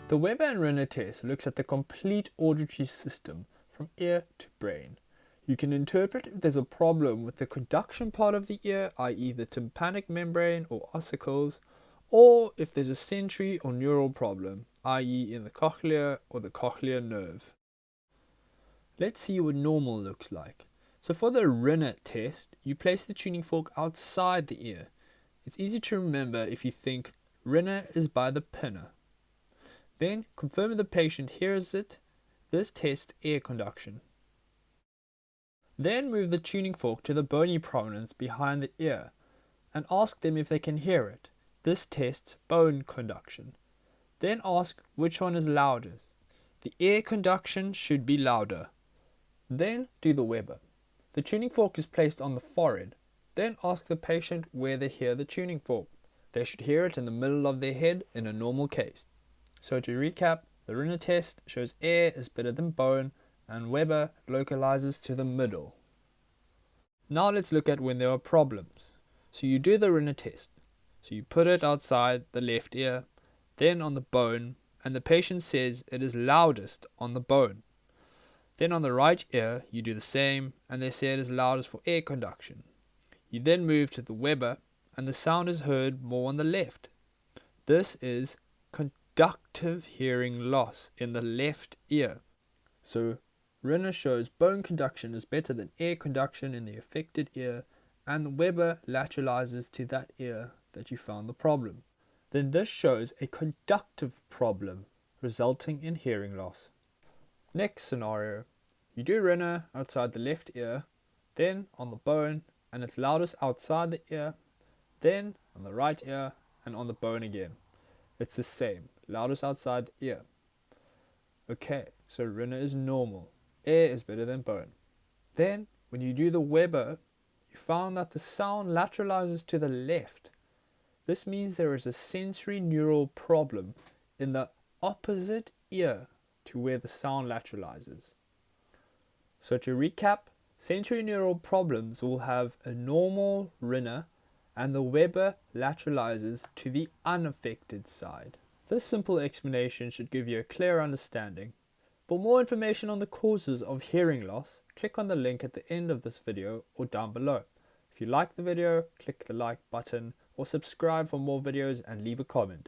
The Weber and Rinne test looks at the complete auditory system from ear to brain. You can interpret if there's a problem with the conduction part of the ear, i.e. the tympanic membrane or ossicles, or if there's a sensory or neural problem, i.e. in the cochlea or the cochlear nerve. Let's see what normal looks like. So for the Rinne test, you place the tuning fork outside the ear. It's easy to remember if you think Rinne is by the pinna. Then confirm the patient hears it. This tests air conduction. Then move the tuning fork to the bony prominence behind the ear and ask them if they can hear it. This tests bone conduction. Then ask which one is loudest. The air conduction should be louder. Then do the Weber. The tuning fork is placed on the forehead. Then ask the patient where they hear the tuning fork. They should hear it in the middle of their head in a normal case. So to recap, the Rinne test shows air is better than bone and Weber localizes to the middle. Now let's look at when there are problems. So you do the Rinne test. So you put it outside the left ear, then on the bone, and the patient says it is loudest on the bone. Then on the right ear you do the same and they say it is loudest for air conduction. You then move to the Weber and the sound is heard more on the left. This is conductive hearing loss in the left ear. So Rinne shows bone conduction is better than air conduction in the affected ear and the Weber lateralizes to that ear that you found the problem. Then this shows a conductive problem resulting in hearing loss. Next scenario, you do Rinne outside the left ear, then on the bone and it's loudest outside the ear, then on the right ear and on the bone again. It's the same, loudest outside the ear. Okay, so Rinne is normal. Air is better than bone. Then, when you do the Weber, you found that the sound lateralizes to the left. This means there is a sensory neural problem in the opposite ear to where the sound lateralizes. So to recap, sensory neural problems will have a normal Rinne and the Weber lateralizes to the unaffected side. This simple explanation should give you a clear understanding. For more information on the causes of hearing loss, click on the link at the end of this video or down below. If you like the video, click the like button or subscribe for more videos and leave a comment.